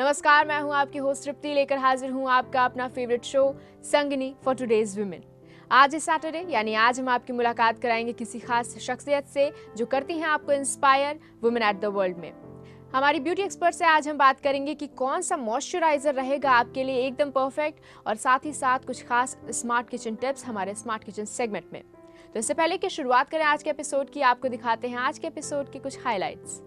नमस्कार, मैं हूं आपकी होस्ट तृप्ति, लेकर हाजिर हूं आपका अपना favourite show Sangini for today's women. आज इस सैटरडे यानी आज हम आपकी मुलाकात कराएंगे किसी खास शख्सियत से जो करती हैं आपको inspire women at the world में। हमारी ब्यूटी एक्सपर्ट से आज हम बात करेंगे कि कौन सा मॉइस्चराइजर रहेगा आपके लिए एकदम परफेक्ट, और साथ ही साथ कुछ खास स्मार्ट किचन टिप्स हमारे स्मार्ट किचन सेगमेंट में। तो इससे पहले कि शुरुआत करें आज के एपिसोड की, आपको दिखाते हैं आज के एपिसोड के कुछ हाइलाइट्स।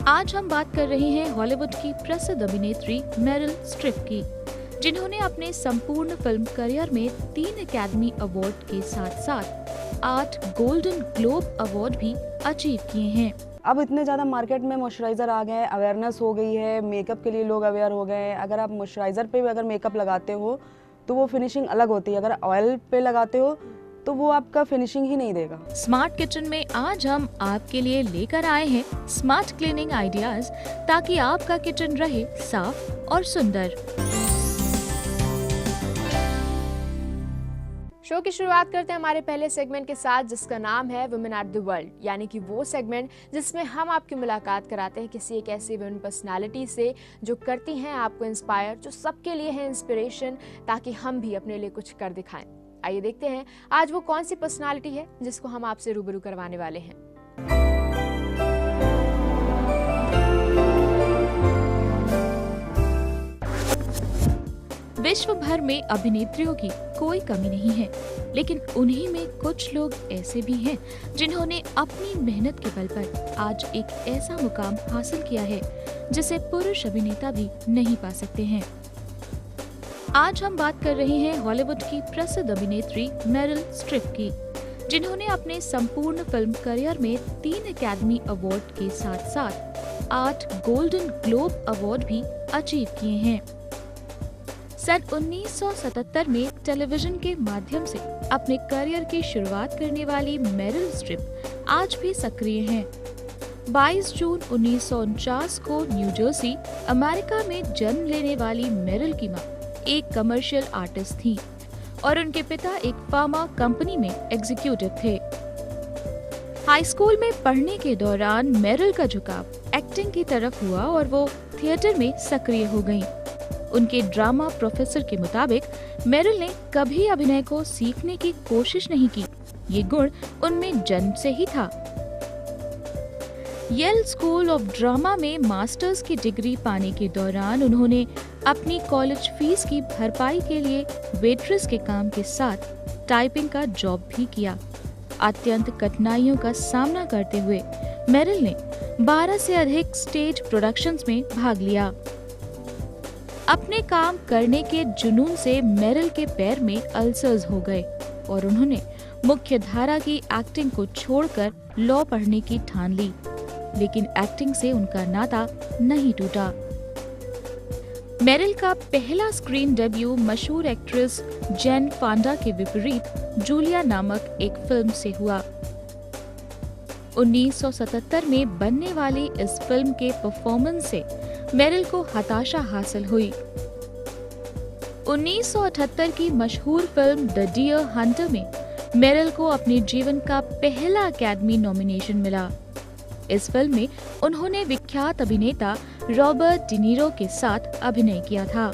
आज हम बात कर रहे हैं हॉलीवुड की प्रसिद्ध अभिनेत्री मेरिल स्ट्रिप की, जिन्होंने अपने संपूर्ण फिल्म करियर में 3 अकेडमी अवार्ड के साथ साथ 8 गोल्डन ग्लोब अवार्ड भी अचीव किए हैं। अब इतने ज़्यादा मार्केट में मॉइस्चराइज़र आ गए हैं, अवेयरनेस हो गई है, मेकअप के लिए लोग अवेयर हो गए हैं। अगर आप मॉइस्चराइज़र पे भी अगर मेकअप लगाते हो तो वो फिनिशिंग अलग होती है, अगर ऑयल पे लगाते हो तो वो आपका फिनिशिंग ही नहीं देगा। स्मार्ट किचन में आज हम आपके लिए लेकर आए हैं स्मार्ट क्लीनिंग आइडियाज, ताकि आपका किचन रहे साफ और सुंदर। शो की शुरुआत करते हैं हमारे पहले सेगमेंट के साथ, जिसका नाम है वुमेन एट द वर्ल्ड, यानी कि वो सेगमेंट जिसमें हम आपकी मुलाकात कराते हैं किसी एक ऐसी वुमेन पर्सनालिटी से जो करती हैं आपको इंस्पायर, जो सबके लिए है इंस्पिरेशन, ताकि हम भी अपने लिए कुछ कर दिखाएं। आइए देखते हैं आज वो कौन सी पर्सनालिटी है जिसको हम आपसे रूबरू करवाने वाले हैं। विश्व भर में अभिनेत्रियों की कोई कमी नहीं है, लेकिन उन्हीं में कुछ लोग ऐसे भी हैं जिन्होंने अपनी मेहनत के बल पर आज एक ऐसा मुकाम हासिल किया है जिसे पुरुष अभिनेता भी नहीं पा सकते हैं। आज हम बात कर रहे हैं हॉलीवुड की प्रसिद्ध अभिनेत्री मेरिल स्ट्रिप की, जिन्होंने अपने संपूर्ण फिल्म करियर में 3 अकेडमी अवार्ड के साथ साथ 8 गोल्डन ग्लोब अवार्ड भी अचीव किए हैं। सन 1977 में टेलीविजन के माध्यम से अपने करियर की शुरुआत करने वाली मेरिल स्ट्रिप आज भी सक्रिय हैं। 22 जून 1949 को न्यू जर्सी, अमेरिका में जन्म लेने वाली मेरिल की मां एक कमर्शियल आर्टिस्ट थी और उनके पिता एक फार्मा कंपनी में एग्जीक्यूटिव थे। हाई स्कूल में पढ़ने के दौरान मेरिल का झुकाव एक्टिंग की तरफ हुआ और वो थिएटर में सक्रिय हो गईं। उनके ड्रामा प्रोफेसर के मुताबिक मेरिल ने कभी अभिनय को सीखने की कोशिश नहीं की, ये गुण उनमें जन्म से ही था। येल स्कूल ऑफ ड्रामा में मास्टर्स की डिग्री पाने के दौरान उन्होंने अपनी कॉलेज फीस की भरपाई के लिए वेट्रेस के काम के साथ टाइपिंग का जॉब भी किया। अत्यंत कठिनाइयों का सामना करते हुए मेरिल ने 12 से अधिक स्टेज प्रोडक्शंस में भाग लिया। अपने काम करने के जुनून से मेरिल के पैर में अल्सर्स हो गए और उन्होंने मुख्य धारा की एक्टिंग को छोड़कर लॉ पढ़ने की ठान ली, लेकिन एक्टिंग से उनका नाता नहीं टूटा। मेरिल का पहला स्क्रीन डेब्यू मशहूर एक्ट्रेस जेन फांडा के विपरीत जूलिया नामक एक फिल्म से हुआ। 1977 में बनने वाली इस फिल्म के परफॉर्मेंस से मेरिल को हताशा हासिल हुई। 1978 की मशहूर फिल्म द डियर हंटर में मेरिल को अपने जीवन का पहला अकेडमी नॉमिनेशन मिला। इस फिल्म में उन्होंने विख्यात अभिनेता रॉबर्ट डिनीरो के साथ अभिनय किया था।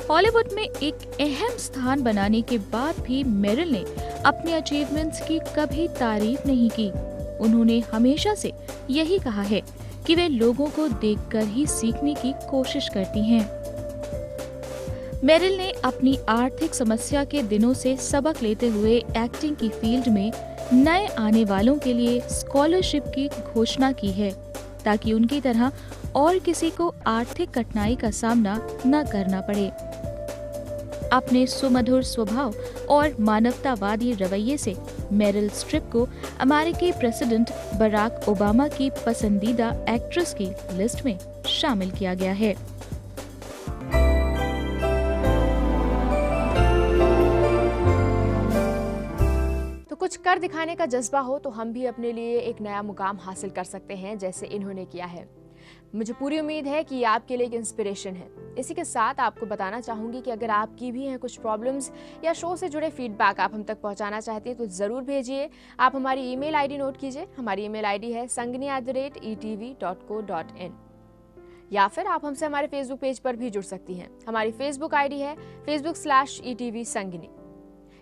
हॉलीवुड में एक अहम स्थान बनाने के बाद भी मेरिल ने अपने अचीवमेंट्स की कभी तारीफ नहीं की। उन्होंने हमेशा से यही कहा है कि वे लोगों को देखकर ही सीखने की कोशिश करती हैं। मेरिल ने अपनी आर्थिक समस्या के दिनों से सबक लेते हुए एक्टिंग की फील्ड में नए आने वालों के लिए स्कॉलरशिप की घोषणा की है, ताकि उनकी तरह और किसी को आर्थिक कठिनाई का सामना न करना पड़े। अपने सुमधुर स्वभाव और मानवतावादी रवैये से मेरिल स्ट्रिप को अमेरिकी प्रेसिडेंट बराक ओबामा की पसंदीदा एक्ट्रेस की लिस्ट में शामिल किया गया है। कुछ कर दिखाने का जज्बा हो तो हम भी अपने लिए एक नया मुकाम हासिल कर सकते हैं, जैसे इन्होंने किया है। मुझे पूरी उम्मीद है कि ये आपके लिए एक इंस्पिरेशन है। इसी के साथ आपको बताना चाहूँगी कि अगर आपकी भी हैं कुछ प्रॉब्लम्स या शो से जुड़े फीडबैक आप हम तक पहुँचाना चाहती हैं तो ज़रूर भेजिए। आप हमारी ईमेल आईडी नोट कीजिए। हमारी ईमेल आईडी है sangini@etv.co.in, या फिर आप हमसे हमारे फेसबुक पेज पर भी जुड़ सकती हैं। हमारी फेसबुक आईडी है facebook/etv संगिनी।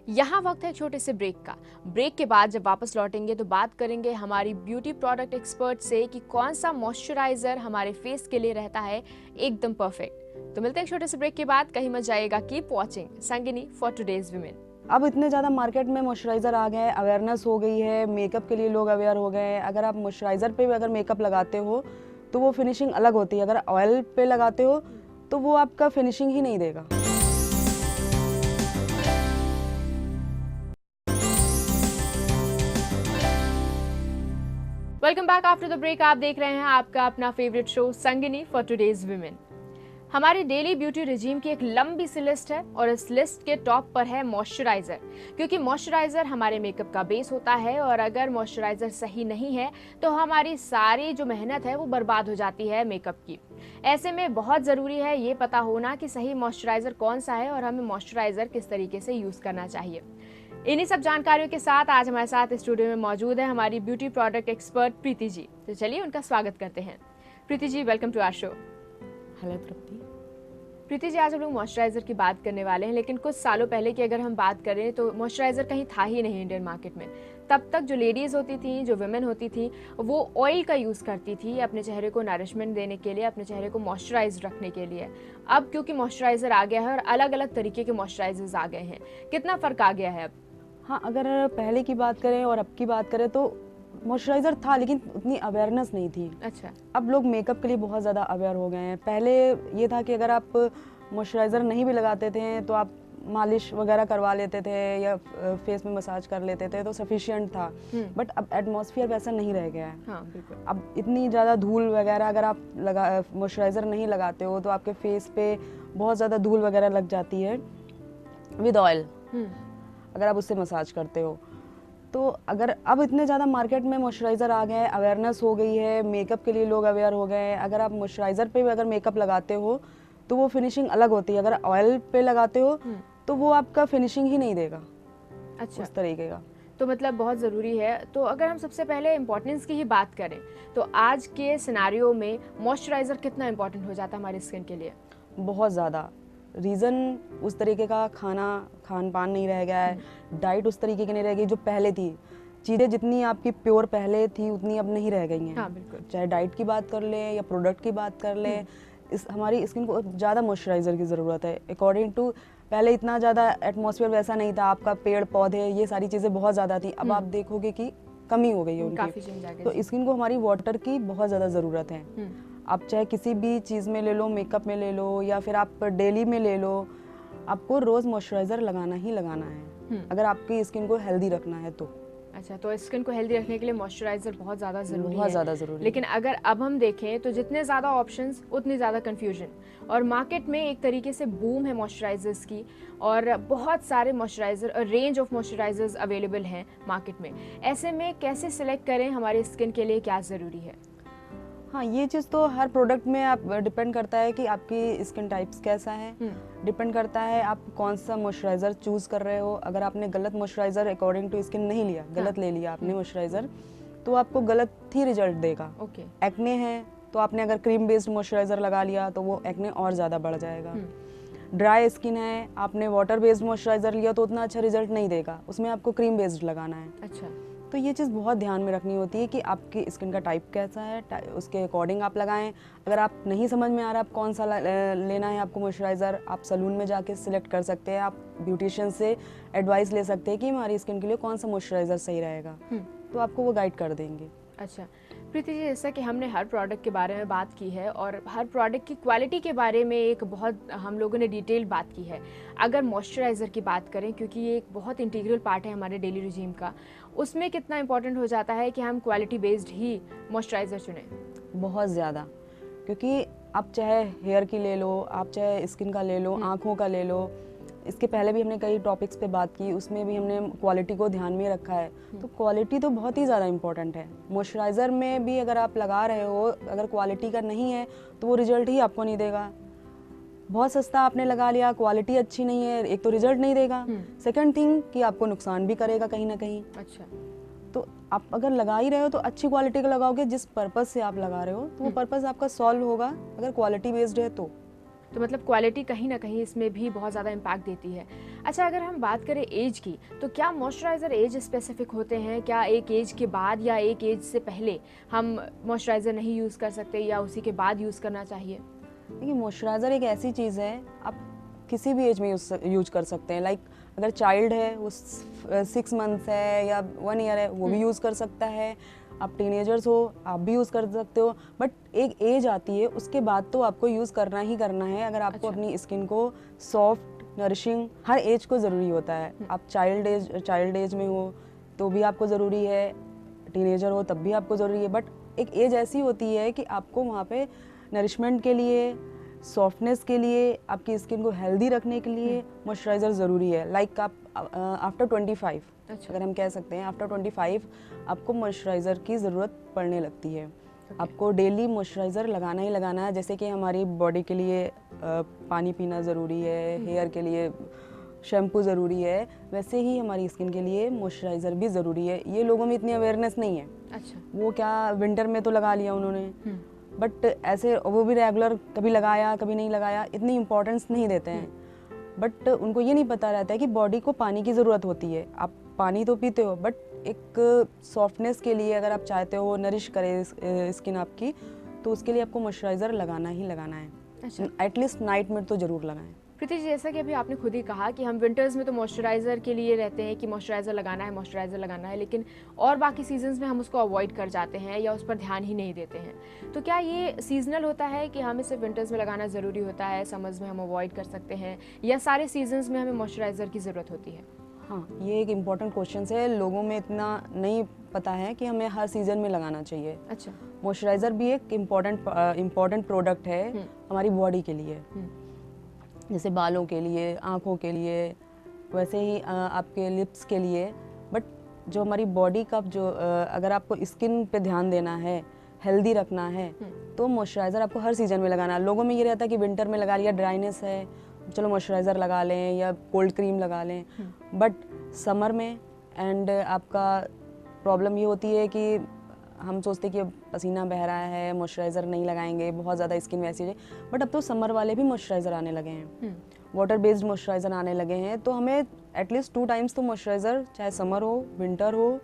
यहाँ वक्त है छोटे से ब्रेक का। ब्रेक के बाद जब वापस लौटेंगे तो बात करेंगे हमारी ब्यूटी प्रोडक्ट एक्सपर्ट से कि कौन सा मॉइस्चराइजर हमारे फेस के लिए रहता है एकदम परफेक्ट। तो मिलते हैं एक छोटे से ब्रेक के बाद, कहीं मत जाइएगा। Keep watching Sangini for today's women. अब इतने ज़्यादा मार्केट में मॉइस्चराइज़र आ गए हैं, अवेयरनेस हो गई है, मेकअप के लिए लोग अवेयर हो गए हैं। अगर आप मॉइस्चराइज़र पे भी अगर मेकअप लगाते हो तो वो फिनिशिंग अलग होती है। अगर ऑयल पे लगाते हो तो वो आपका फिनिशिंग ही नहीं देगा। Welcome back after the break. आप देख रहे हैं आपका अपना favourite show Sangini for today's women. हमारी डेली ब्यूटी रिजीम की एक लंबी सी लिस्ट है और इस लिस्ट के टॉप पर है मॉइस्चराइजर, क्योंकि मॉइस्चराइजर हमारे मेकअप का बेस होता है और अगर मॉइस्चराइजर सही नहीं है तो हमारी सारी जो मेहनत है वो बर्बाद हो जाती है मेकअप की। ऐसे में बहुत ज़रूरी है ये पता होना कि सही मॉइस्चराइजर कौन सा है और हमें मॉइस्चराइजर किस तरीके से यूज़ करना चाहिए। इन्हीं सब जानकारियों के साथ आज हमारे साथ स्टूडियो में मौजूद है हमारी beauty product expert Preeti ji. तो चलिए उनका स्वागत करते हैं। Preeti ji, welcome to our show. Hello Tripti. Preeti ji, आज हम लोग मॉइस्चराइजर की बात करने वाले हैं, लेकिन कुछ सालों पहले की अगर हम बात करें तो मॉइस्चराइजर कहीं था ही नहीं इंडियन मार्केट में। तब तक जो लेडीज़ होती थी, जो वुमेन होती थी, वो ऑयल का यूज़ करती थी अपने चेहरे को नरिशमेंट देने के लिए, अपने चेहरे को मॉइस्चराइज रखने के लिए। अब क्योंकि मॉइस्चराइजर आ गया है और अलग अलग तरीके के मॉइस्चराइजर्स आ गए हैं, कितना फ़र्क आ गया है अब? हाँ, अगर पहले की बात करें और अब की बात करें तो मॉइस्चराइज़र था लेकिन उतनी अवेयरनेस नहीं थी। अच्छा। अब लोग मेकअप के लिए बहुत ज़्यादा अवेयर हो गए हैं। पहले ये था कि अगर आप मॉइस्चराइज़र नहीं भी लगाते थे तो आप मालिश वगैरह करवा लेते थे या फेस में मसाज कर लेते थे तो सफिशिएंट था। बट अब एटमॉस्फेयर वैसा नहीं रह गया है। हाँ, बिल्कुल। अब इतनी ज़्यादा धूल वगैरह अगर आप मॉइस्चराइज़र नहीं लगाते हो तो आपके फेस पे बहुत ज़्यादा धूल वगैरह लग जाती है विद ऑयल, अगर आप उससे मसाज करते हो तो। अगर अब इतने ज़्यादा मार्केट में मॉइस्चराइज़र आ गए हैं, अवेयरनेस हो गई है, मेकअप के लिए लोग अवेयर हो गए हैं। अगर आप मॉइस्चराइज़र पे भी अगर मेकअप लगाते हो तो वो फिनिशिंग अलग होती है। अगर ऑयल पे लगाते हो तो वो आपका फिनिशिंग ही नहीं देगा। अच्छा, उस तरीके का। तो मतलब बहुत ज़रूरी है। तो अगर हम सबसे पहले इम्पोर्टेंस की ही बात करें तो आज के सिनेरियो में मॉइस्चराइज़र कितना इम्पोर्टेंट हो जाता है हमारी स्किन के लिए? बहुत ज़्यादा। रीज़न उस तरीके का खान पान नहीं रह गया है, डाइट उस तरीके की नहीं रह गई जो पहले थी। चीज़ें जितनी आपकी प्योर पहले थी उतनी अब नहीं रह गई हैं। हाँ, बिल्कुल। चाहे डाइट की बात कर ले या प्रोडक्ट की बात कर ले, हमारी स्किन को ज़्यादा मॉइस्चराइज़र की ज़रूरत है। अकॉर्डिंग टू पहले इतना ज़्यादा एटमॉस्फेयर वैसा नहीं था, आपका पेड़ पौधे ये सारी चीज़ें बहुत ज़्यादा थी। अब आप देखोगे कि कमी हो गई है काफ़ी उनकी। चेंज आ गया। तो स्किन को हमारी वाटर की बहुत ज़्यादा ज़रूरत है। आप चाहे किसी भी चीज़ में ले लो, मेकअप में ले लो या फिर आप डेली में ले लो, आपको रोज़ मॉइस्चराइज़र लगाना ही लगाना है अगर आपकी स्किन को हेल्दी रखना है तो। अच्छा, तो स्किन को हेल्दी रखने के लिए मॉइस्चराइज़र बहुत ज़्यादा ज़रूरी है। बहुत ज़्यादा ज़रूरी है। लेकिन अगर अब हम देखें तो जितने ज़्यादा ऑप्शंस उतनी ज़्यादा कन्फ्यूजन, और मार्केट में एक तरीके से बूम है मॉइस्चराइज़र्स की और बहुत सारे moisturiser, range of moisturisers available हैं मार्केट में। ऐसे में कैसे सिलेक्ट करें हमारी स्किन के लिए, क्या ज़रूरी है? हाँ, ये चीज़ तो हर प्रोडक्ट में आप डिपेंड करता है कि आपकी स्किन टाइप्स कैसा है। डिपेंड करता है आप कौन सा मॉइस्चराइज़र चूज़ कर रहे हो। अगर आपने गलत मॉइस्चराइज़र अकॉर्डिंग टू स्किन नहीं लिया, गलत ले लिया आपने मॉइस्चराइज़र, तो आपको गलत ही रिजल्ट देगा। ओके। एक्ने है तो आपने अगर क्रीम बेस्ड मॉइस्चराइज़र लगा लिया तो वो एक्ने और ज़्यादा बढ़ जाएगा। ड्राई स्किन है, आपने वाटर बेस्ड मॉइस्चराइज़र लिया तो उतना अच्छा रिजल्ट नहीं देगा, उसमें आपको क्रीम बेस्ड लगाना है। अच्छा। तो ये चीज़ बहुत ध्यान में रखनी होती है कि आपकी स्किन का टाइप कैसा है, उसके अकॉर्डिंग आप लगाएं। अगर आप नहीं समझ में आ रहा आप कौन सा लेना है आपको मॉइस्चराइज़र, आप सैलून में जाके सिलेक्ट कर सकते हैं। आप ब्यूटिशियन से एडवाइस ले सकते हैं कि हमारी स्किन के लिए कौन सा मॉइस्चराइज़र सही रहेगा, तो आपको वो गाइड कर देंगे। अच्छा प्रीति जी, जैसा कि हमने हर प्रोडक्ट के बारे में बात की है और हर प्रोडक्ट की क्वालिटी के बारे में एक बहुत हम लोगों ने डिटेल बात की है। अगर मॉइस्चराइज़र की बात करें, क्योंकि ये एक बहुत इंटीग्रल पार्ट है हमारे डेली रिजीम का, उसमें कितना इंपॉर्टेंट हो जाता है कि हम क्वालिटी बेस्ड ही मॉइस्चराइज़र चुनें? बहुत ज़्यादा, क्योंकि आप चाहे हेयर की ले लो, आप चाहे स्किन का ले लो, आँखों का ले लो, इसके पहले भी हमने कई टॉपिक्स पे बात की, उसमें भी हमने क्वालिटी को ध्यान में रखा है। तो क्वालिटी तो बहुत ही ज़्यादा इम्पोर्टेंट है। मॉइस्चराइज़र में भी अगर आप लगा रहे हो, अगर क्वालिटी का नहीं है तो वो रिजल्ट ही आपको नहीं देगा। बहुत सस्ता आपने लगा लिया, क्वालिटी अच्छी नहीं है, एक तो रिजल्ट नहीं देगा, सेकंड थिंग कि आपको नुकसान भी करेगा कहीं ना कहीं। अच्छा, तो आप अगर लगा ही रहे हो तो अच्छी क्वालिटी का लगाओगे, जिस पर्पज़ से आप लगा रहे हो तो वो पर्पज़ आपका सॉल्व होगा अगर क्वालिटी बेस्ड है तो मतलब क्वालिटी कहीं ना कहीं इसमें भी बहुत ज़्यादा इम्पैक्ट देती है। अच्छा, अगर हम बात करें एज की, तो क्या मॉइस्चराइज़र एज स्पेसिफिक होते हैं? क्या एक एज के बाद या एक एज से पहले हम मॉइस्चराइज़र नहीं यूज़ कर सकते या उसी के बाद यूज़ करना चाहिए? देखिए, मॉइस्चराइज़र एक ऐसी चीज़ है आप किसी भी एज में यूज कर सकते हैं। लाइक अगर चाइल्ड है, वो 6 मंथ्स है या 1 ईयर है, वो भी यूज़ कर सकता है। आप टीनेजर्स हो, आप भी यूज़ कर सकते हो। बट एक एज आती है, उसके बाद तो आपको यूज़ करना ही करना है अगर आपको अपनी स्किन को सॉफ्ट, नरिशिंग, हर एज को ज़रूरी होता है। आप चाइल्ड एज में हो तो भी आपको ज़रूरी है, टीनेजर हो तब भी आपको ज़रूरी है। बट एक एज ऐसी होती है कि आपको वहाँ पे नरिशमेंट के लिए, सॉफ्टनेस के लिए, आपकी स्किन को हेल्दी रखने के लिए मॉइस्चराइज़र ज़रूरी है। लाइक आप आफ्टर 25, अगर हम कह सकते हैं आफ्टर 25 आपको मॉइस्चराइज़र की ज़रूरत पड़ने लगती है। आपको डेली मॉइस्चराइज़र लगाना ही लगाना है। जैसे कि हमारी बॉडी के लिए पानी पीना ज़रूरी है, हेयर के लिए शैम्पू ज़रूरी है, वैसे ही हमारी स्किन के लिए मॉइस्चराइज़र भी ज़रूरी है। ये लोगों में इतनी अवेयरनेस नहीं है। अच्छा, वो क्या विंटर में तो लगा लिया उन्होंने, बट ऐसे वो भी रेगुलर कभी लगाया कभी नहीं लगाया, इतनी इम्पोर्टेंस नहीं देते हैं। बट उनको ये नहीं पता रहता है कि बॉडी को पानी की ज़रूरत होती है। आप पानी तो पीते हो, बट एक सॉफ्टनेस के लिए अगर आप चाहते हो नरिश करे स्किन आपकी, तो उसके लिए आपको मॉइस्चराइज़र लगाना ही लगाना है। अच्छा। एटलीस्ट नाइट में तो ज़रूर लगाएं। प्रीति जी, जैसा कि अभी आपने खुद ही कहा कि हम विंटर्स में तो मॉइस्चराइज़र के लिए रहते हैं कि मॉइस्चराइज़र लगाना है, लेकिन और बाकी सीजन्स में हम उसको अवॉइड कर जाते हैं या उस पर ध्यान ही नहीं देते हैं। तो क्या ये सीजनल होता है कि हमें सिर्फ विंटर्स में लगाना ज़रूरी होता है, समर्स में हम अवॉइड कर सकते हैं, या सारे सीजन्स में हमें मॉइस्चराइज़र की ज़रूरत होती है? हाँ, ये एक इम्पॉर्टेंट क्वेश्चन है। लोगों में इतना नहीं पता है कि हमें हर सीज़न में लगाना चाहिए। अच्छा। मॉइस्चराइज़र भी एक इम्पॉर्टेंट प्रोडक्ट है हमारी बॉडी के लिए, जैसे बालों के लिए, आँखों के लिए, वैसे ही आपके लिप्स के लिए। बट जो हमारी बॉडी का अगर आपको स्किन पे ध्यान देना है, हेल्दी रखना है, तो मॉइस्चराइज़र आपको हर सीज़न में लगाना है। लोगों में ये रहता है कि विंटर में लगा लिया, ड्राइनेस है, चलो मॉइस्चराइज़र लगा लें या कोल्ड क्रीम लगा लें। बट समर में एंड आपका प्रॉब्लम ये होती है कि हम सोचते कि अब पसीना बह रहा है, मॉइस्चराइज़र नहीं लगाएंगे, बहुत ज़्यादा स्किन वैसी है। बट अब तो समर वाले भी मॉइस्चराइज़र आने लगे हैं, वाटर बेस्ड मॉइस्चराइज़र आने लगे हैं। तो हमें एटलीस्ट 2 टाइम्स तो मॉइस्चराइज़र, चाहे समर हो विंटर हो,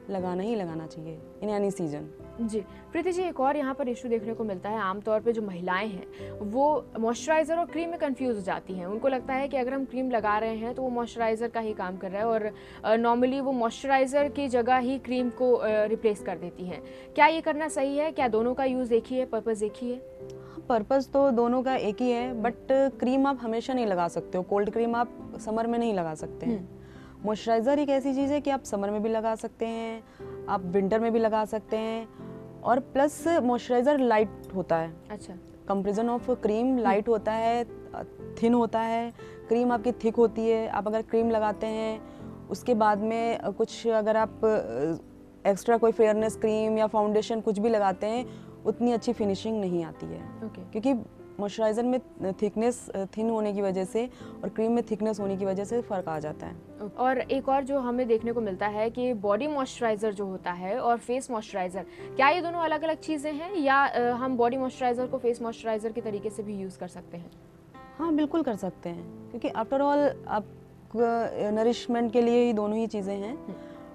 लगाना ही लगाना चाहिए इन एनी सीजन। जी प्रीति जी, एक और यहाँ पर इशू देखने को मिलता है। आमतौर पे जो महिलाएं हैं वो मॉइस्चराइज़र और क्रीम में कंफ्यूज हो जाती हैं। उनको लगता है कि अगर हम क्रीम लगा रहे हैं तो वो मॉइस्चराइज़र का ही काम कर रहा है, और नॉर्मली वो मॉइस्चराइज़र की जगह ही क्रीम को रिप्लेस कर देती हैं। क्या ये करना सही है? क्या दोनों का यूज़ एक ही है, पर्पज़ एक ही है? पर्पज़ तो दोनों का एक ही है, बट क्रीम आप हमेशा नहीं लगा सकते हो। कोल्ड क्रीम आप समर में नहीं लगा सकते हैं। मॉइस्चराइज़र एक ऐसी चीज़ है कि आप समर में भी लगा सकते हैं, आप विंटर में भी लगा सकते हैं, और प्लस मॉइस्चराइज़र लाइट होता है। अच्छा। कंपेरिजन ऑफ क्रीम लाइट होता है, थिन होता है। क्रीम आपकी थिक होती है। आप अगर क्रीम लगाते हैं, उसके बाद में कुछ अगर आप एक्स्ट्रा कोई फेयरनेस क्रीम या फाउंडेशन कुछ भी लगाते हैं, उतनी अच्छी फिनिशिंग नहीं आती है। क्योंकि मॉइस्चराइज़र में थिकनेस थिन होने की वजह से और क्रीम में थिकनेस होने की वजह से फ़र्क आ जाता है। और एक और जो हमें देखने को मिलता है कि बॉडी मॉइस्चराइज़र जो होता है और फेस मॉइस्चराइज़र, क्या ये दोनों अलग अलग चीज़ें हैं, या हम बॉडी मॉइस्चराइज़र को फेस मॉइस्चराइज़र के तरीके से भी यूज़ कर सकते हैं? हाँ, बिल्कुल कर सकते हैं, क्योंकि आफ्टर ऑल आप नरिशमेंट के लिए ही दोनों ही चीज़ें हैं।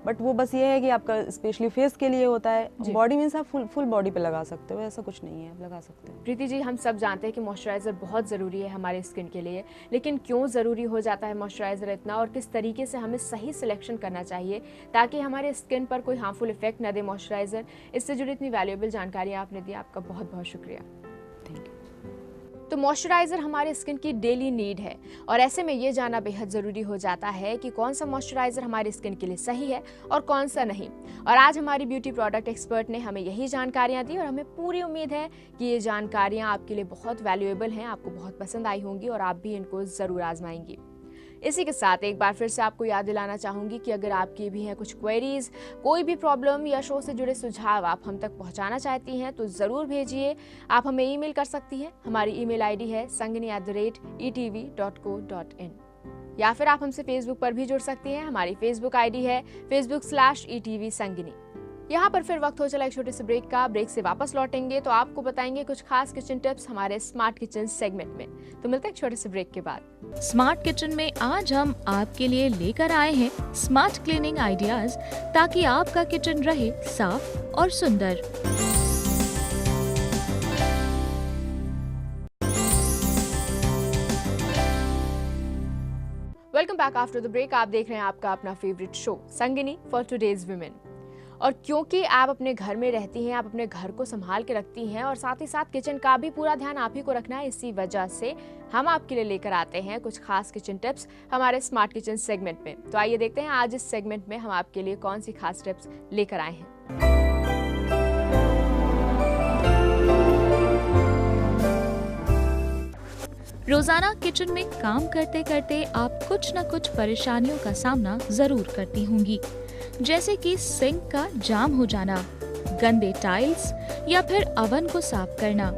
बट वो बस ये है कि आपका स्पेशली फेस के लिए होता है। बॉडी मीन्स आप फुल बॉडी पे लगा सकते हो, ऐसा कुछ नहीं है, आप लगा सकते हो। प्रीति जी, हम सब जानते हैं कि मॉइस्चराइज़र बहुत ज़रूरी है हमारे स्किन के लिए, लेकिन क्यों ज़रूरी हो जाता है मॉइस्चराइज़र इतना, और किस तरीके से हमें सही सिलेक्शन करना चाहिए ताकि हमारे स्किन पर कोई हार्मफुल इफेक्ट न दे मॉइस्चराइज़र? इससे जुड़ी इतनी वैल्यूएबल जानकारी आपने दी, आपका बहुत बहुत शुक्रिया। Thank you. तो मॉइस्चराइज़र हमारे स्किन की डेली नीड है, और ऐसे में ये जानना बेहद ज़रूरी हो जाता है कि कौन सा मॉइस्चराइज़र हमारी स्किन के लिए सही है और कौन सा नहीं। और आज हमारी ब्यूटी प्रोडक्ट एक्सपर्ट ने हमें यही जानकारियाँ दी, और हमें पूरी उम्मीद है कि ये जानकारियाँ आपके लिए बहुत वैल्यूएबल हैं, आपको बहुत पसंद आई होंगी और आप भी इनको ज़रूर आजमाएंगी। इसी के साथ एक बार फिर से आपको याद दिलाना चाहूंगी कि अगर आपकी भी हैं कुछ क्वेरीज, कोई भी प्रॉब्लम या शो से जुड़े सुझाव आप हम तक पहुंचाना चाहती हैं तो ज़रूर भेजिए। आप हमें ईमेल कर सकती हैं। हमारी ईमेल आईडी है sangini@etv.co.in, या फिर आप हमसे फेसबुक पर भी जुड़ सकती हैं। हमारी फेसबुक आईडी है facebook.com/etv संगिनी। यहाँ पर फिर वक्त हो चला एक छोटे से ब्रेक का। ब्रेक से वापस लौटेंगे तो आपको बताएंगे कुछ खास किचन टिप्स हमारे स्मार्ट किचन सेगमेंट में। तो मिलते हैं एक छोटे से ब्रेक के बाद। स्मार्ट किचन में आज हम आपके लिए लेकर आए हैं स्मार्ट क्लीनिंग आइडियाज, ताकि आपका किचन रहे साफ और सुंदर। Welcome back after the break. आप देख रहे हैं आपका अपना favourite show Sangini for today's women. और क्योंकि आप अपने घर में रहती हैं, आप अपने घर को संभाल के रखती हैं और साथ ही साथ किचन का भी पूरा ध्यान आप ही को रखना है, इसी वजह से हम आपके लिए लेकर आते हैं कुछ खास किचन टिप्स हमारे स्मार्ट किचन सेगमेंट में। तो आइए देखते हैं आज इस सेगमेंट में हम आपके लिए कौन सी खास टिप्स लेकर आए हैं। रोजाना किचन में काम करते करते आप कुछ न कुछ परेशानियों का सामना जरूर करती होंगी, जैसे कि सिंक का जाम हो जाना, गंदे टाइल्स या फिर ओवन को साफ करना।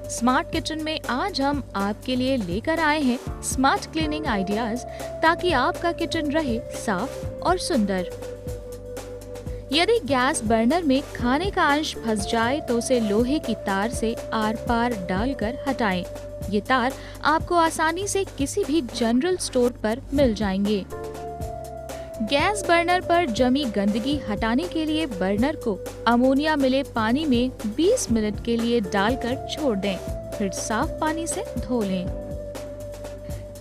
स्मार्ट किचन में आज हम आपके लिए लेकर आए हैं स्मार्ट क्लीनिंग आइडियाज, ताकि आपका किचन रहे साफ और सुंदर। यदि गैस बर्नर में खाने का अंश फंस जाए तो उसे लोहे की तार से आर पार डालकर हटाएं। ये तार आपको आसानी से किसी भी जनरल स्टोर पर मिल जाएंगे। गैस बर्नर पर जमी गंदगी हटाने के लिए बर्नर को अमोनिया मिले पानी में 20 मिनट के लिए डालकर छोड़ दें, फिर साफ पानी से धो लें।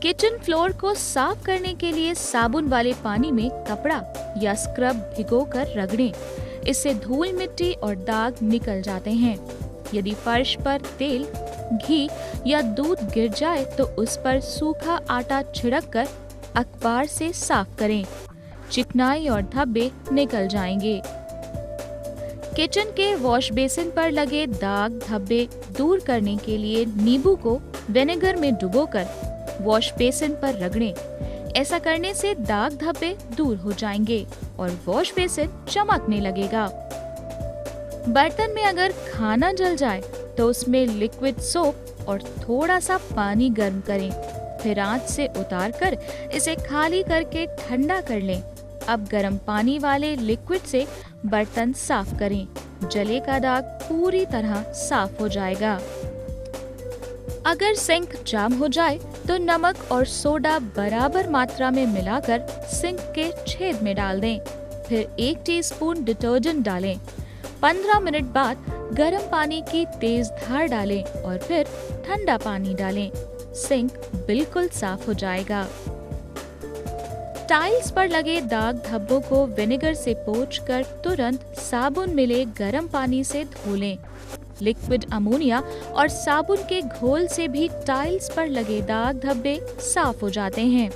किचन फ्लोर को साफ करने के लिए साबुन वाले पानी में कपड़ा या स्क्रब भिगोकर रगड़ें। इससे धूल मिट्टी और दाग निकल जाते हैं। यदि फर्श पर तेल, घी या दूध गिर जाए तो उस पर सूखा आटा छिड़क कर अखबार से साफ करें। चिकनाई और धब्बे निकल जाएंगे। किचन के वॉश बेसिन पर लगे दाग धब्बे दूर करने के लिए नींबू को विनेगर में डुबोकर वॉश बेसिन पर रगड़ें। ऐसा करने से दाग धब्बे दूर हो जाएंगे और वॉश बेसिन चमकने लगेगा। बर्तन में अगर खाना जल जाए तो उसमें लिक्विड सोप और थोड़ा सा पानी गर्म करें, फिर आंच से उतारकर इसे खाली करके ठंडा कर लें। अब गर्म पानी वाले लिक्विड से बर्तन साफ करें। जले का दाग पूरी तरह साफ हो जाएगा। अगर सिंक जाम हो जाए तो नमक और सोडा बराबर मात्रा में मिलाकर सिंक के छेद में डाल दें, फिर 1 टीस्पून डिटर्जेंट डालें। 15 मिनट बाद गर्म पानी की तेज धार डालें और फिर ठंडा पानी डालें। सिंक बिल्कुल साफ हो जाएगा। टाइल्स पर लगे दाग धब्बों को विनेगर से पोंछकर तुरंत साबुन मिले गर्म पानी से धो लें। लिक्विड अमोनिया और साबुन के घोल से भी टाइल्स पर लगे दाग धब्बे साफ हो जाते हैं।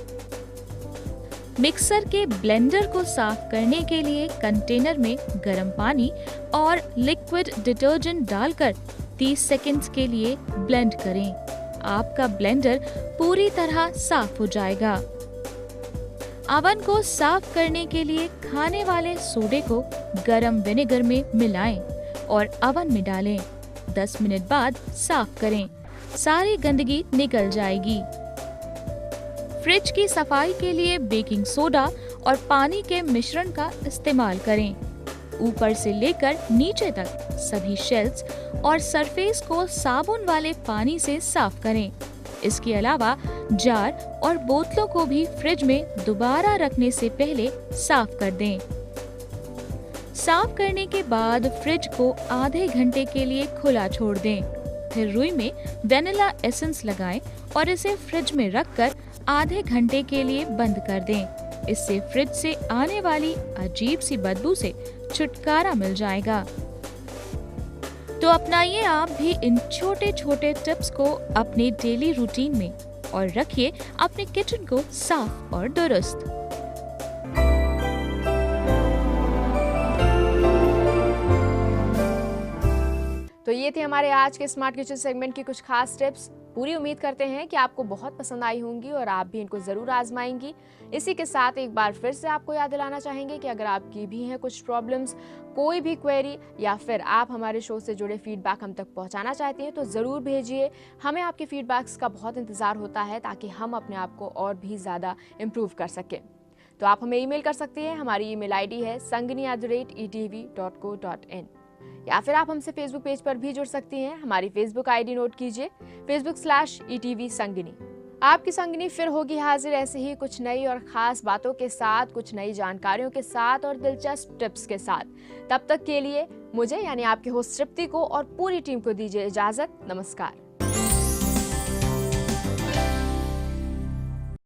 मिक्सर के ब्लेंडर को साफ करने के लिए कंटेनर में गर्म पानी और लिक्विड डिटर्जेंट डालकर 30 सेकंड्स के लिए ब्लेंड करें। आपका ब्लेंडर पूरी तरह साफ हो जाएगा। ओवन को साफ करने के लिए खाने वाले सोडे को गर्म विनेगर में मिलाएं और ओवन में डालें। 10 मिनट बाद साफ करें, सारी गंदगी निकल जाएगी। फ्रिज की सफाई के लिए बेकिंग सोडा और पानी के मिश्रण का इस्तेमाल करें। ऊपर से लेकर नीचे तक सभी शेल्फ्स और सरफेस को साबुन वाले पानी से साफ करें। इसके अलावा जार और बोतलों को भी फ्रिज में दोबारा रखने से पहले साफ कर दें। साफ करने के बाद फ्रिज को आधे घंटे के लिए खुला छोड़ दें। फिर रुई में वेनिला एसेंस लगाएं और इसे फ्रिज में रखकर आधे घंटे के लिए बंद कर दें। इससे फ्रिज से आने वाली अजीब सी बदबू से छुटकारा मिल जाएगा। तो अपनाइए आप भी इन छोटे छोटे टिप्स को अपने डेली रूटीन में और रखिए अपने किचन को साफ और दुरुस्त। तो ये थे हमारे आज के स्मार्ट किचन सेगमेंट की कुछ खास टिप्स। पूरी उम्मीद करते हैं कि आपको बहुत पसंद आई होंगी और आप भी इनको ज़रूर आजमाएंगी। इसी के साथ एक बार फिर से आपको याद दिलाना चाहेंगे कि अगर आपकी भी हैं कुछ प्रॉब्लम्स, कोई भी क्वेरी या फिर आप हमारे शो से जुड़े फीडबैक हम तक पहुंचाना चाहती हैं तो ज़रूर भेजिए। हमें आपके फीडबैक्स का बहुत इंतज़ार होता है ताकि हम अपने आप को और भी ज़्यादा इम्प्रूव कर सकें। तो आप हमें ईमेल कर सकती हैं। हमारी ईमेल आईडी है sangini@etv.co.in, या फिर आप हमसे फेसबुक पेज पर भी जुड़ सकती हैं। हमारी फेसबुक आईडी नोट कीजिए, facebook/etv संगिनी। आपकी संगिनी फिर होगी हाजिर ऐसे ही कुछ नई और खास बातों के साथ, कुछ नई जानकारियों के साथ और दिलचस्प टिप्स के साथ। तब तक के लिए मुझे यानी आपके होस्ट तृप्ति को और पूरी टीम को दीजिए इजाजत। नमस्कार।